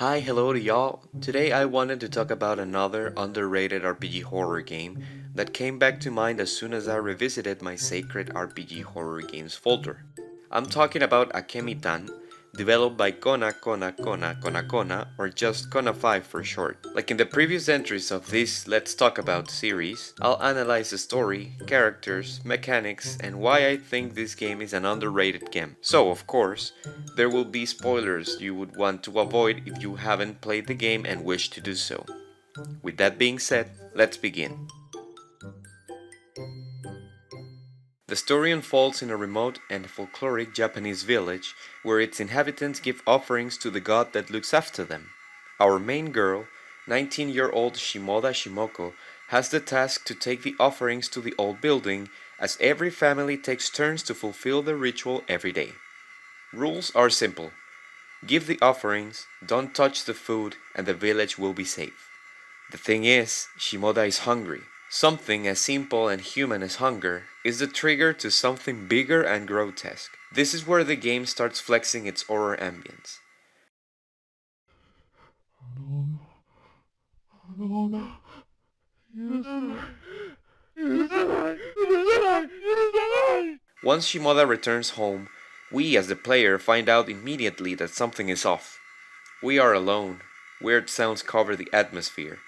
Hi, hello to y'all. Today I wanted to talk about another underrated RPG horror game that came back to mind as soon as I revisited my sacred RPG horror games folder. I'm talking about Akemi Tan, developed by Kona, or just Kona 5 for short. Like in the previous entries of this Let's Talk About series, I'll analyze the story, characters, mechanics, and why I think this game is an underrated game. So, of course, there will be spoilers you would want to avoid if you haven't played the game and wish to do so. With that being said, let's begin. The story unfolds in a remote and folkloric Japanese village where its inhabitants give offerings to the god that looks after them. Our main girl, 19-year-old Shimoda Shimoko, has the task to take the offerings to the old building as every family takes turns to fulfill the ritual every day. Rules are simple. Give the offerings, don't touch the food, and the village will be safe. The thing is, Shimoda is hungry. Something as simple and human as hunger is the trigger to something bigger and grotesque. This is where the game starts flexing its horror ambience. Once Shimoda returns home, we as the player find out immediately that something is off. We are alone. Weird sounds cover the atmosphere.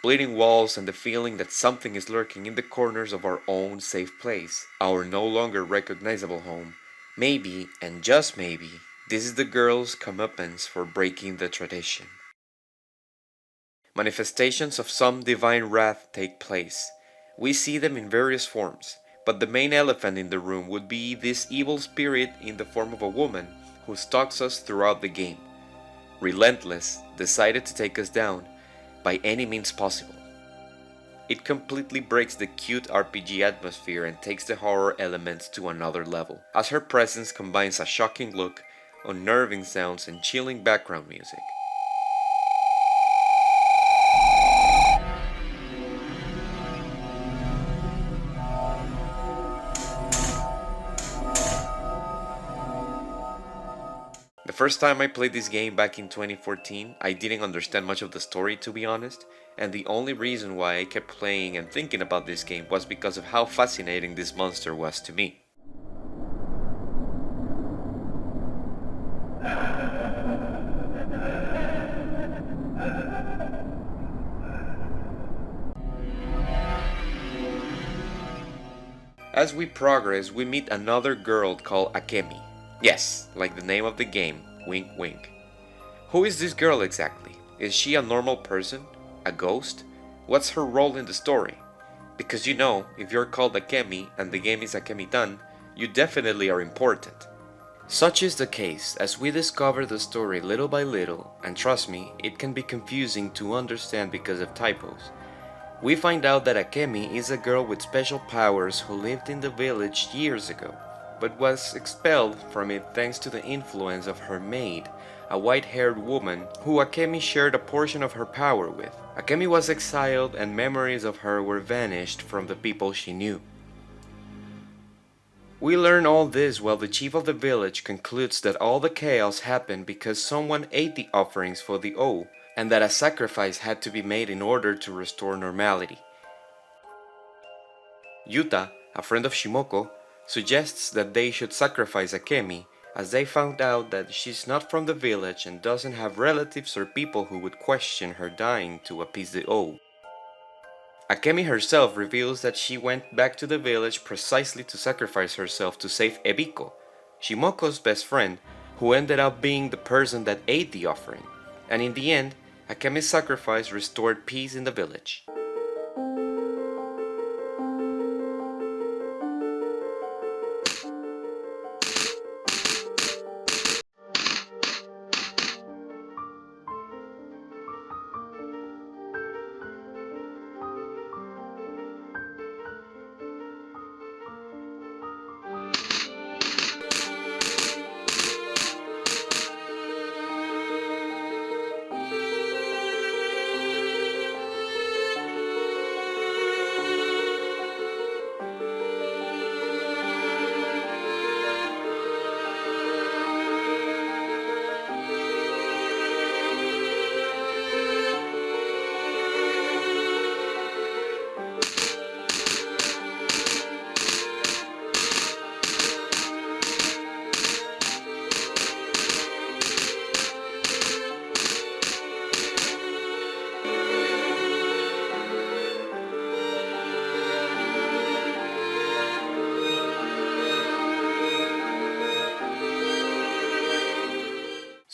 Bleeding walls and the feeling that something is lurking in the corners of our own safe place, our no longer recognizable home. Maybe, and just maybe, this is the girl's comeuppance for breaking the tradition. Manifestations of some divine wrath take place. We see them in various forms, but the main elephant in the room would be this evil spirit in the form of a woman who stalks us throughout the game. Relentless, decided to take us down by any means possible. It completely breaks the cute RPG atmosphere and takes the horror elements to another level, as her presence combines a shocking look, unnerving sounds, and chilling background music. The first time I played this game back in 2014, I didn't understand much of the story to be honest, and the only reason why I kept playing and thinking about this game was because of how fascinating this monster was to me. As we progress, we meet another girl called Akemi. Yes, like the name of the game, wink wink. Who is this girl exactly? Is she a normal person? A ghost? What's her role in the story? Because you know, if you're called Akemi and the game is Akemi Tan, you definitely are important. Such is the case as we discover the story little by little, and trust me, it can be confusing to understand because of typos. We find out that Akemi is a girl with special powers who lived in the village years ago, but was expelled from it thanks to the influence of her maid, a white-haired woman who Akemi shared a portion of her power with. Akemi was exiled and memories of her were vanished from the people she knew. We learn all this while the chief of the village concludes that all the chaos happened because someone ate the offerings for the O, and that a sacrifice had to be made in order to restore normality. Yuta, a friend of Shimoko, suggests that they should sacrifice Akemi as they found out that she's not from the village and doesn't have relatives or people who would question her dying to appease the O. Akemi herself reveals that she went back to the village precisely to sacrifice herself to save Ebiko, Shimoko's best friend, who ended up being the person that ate the offering, and in the end, Akemi's sacrifice restored peace in the village.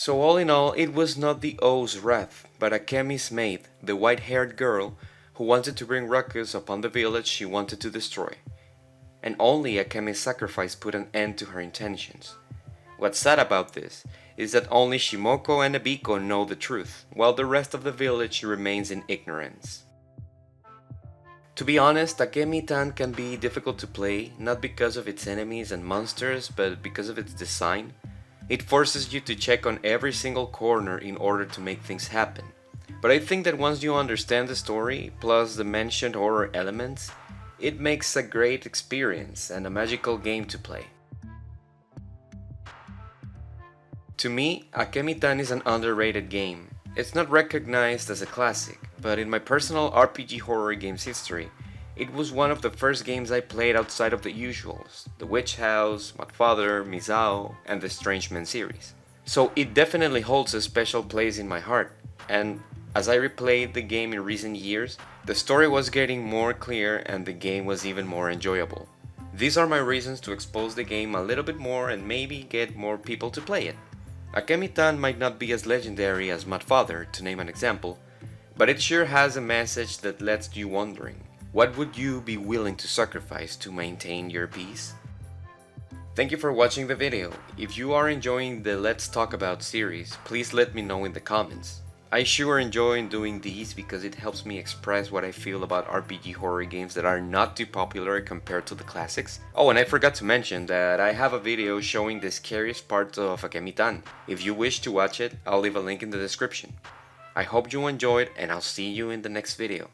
So all in all, it was not the O's wrath, but Akemi's maid, the white-haired girl, who wanted to bring ruckus upon the village she wanted to destroy. And only Akemi's sacrifice put an end to her intentions. What's sad about this is that only Shimoko and Ebiko know the truth, while the rest of the village remains in ignorance. To be honest, Akemi Tan can be difficult to play, not because of its enemies and monsters, but because of its design. It forces you to check on every single corner in order to make things happen. But I think that once you understand the story, plus the mentioned horror elements, it makes a great experience and a magical game to play. To me, Akemi Tan is an underrated game. It's not recognized as a classic, but in my personal RPG horror games history, it was one of the first games I played outside of the usuals, The Witch House, Godfather, Misao, and the Strange Men series. So it definitely holds a special place in my heart, and as I replayed the game in recent years, the story was getting more clear and the game was even more enjoyable. These are my reasons to expose the game a little bit more and maybe get more people to play it. Akemi Tan might not be as legendary as Godfather, to name an example, but it sure has a message that lets you wondering, what would you be willing to sacrifice to maintain your peace? Thank you for watching the video. If you are enjoying the Let's Talk About series, please let me know in the comments. I sure enjoy doing these because it helps me express what I feel about RPG horror games that are not too popular compared to the classics. Oh, and I forgot to mention that I have a video showing the scariest parts of Akemi Tan. If you wish to watch it, I'll leave a link in the description. I hope you enjoyed and I'll see you in the next video.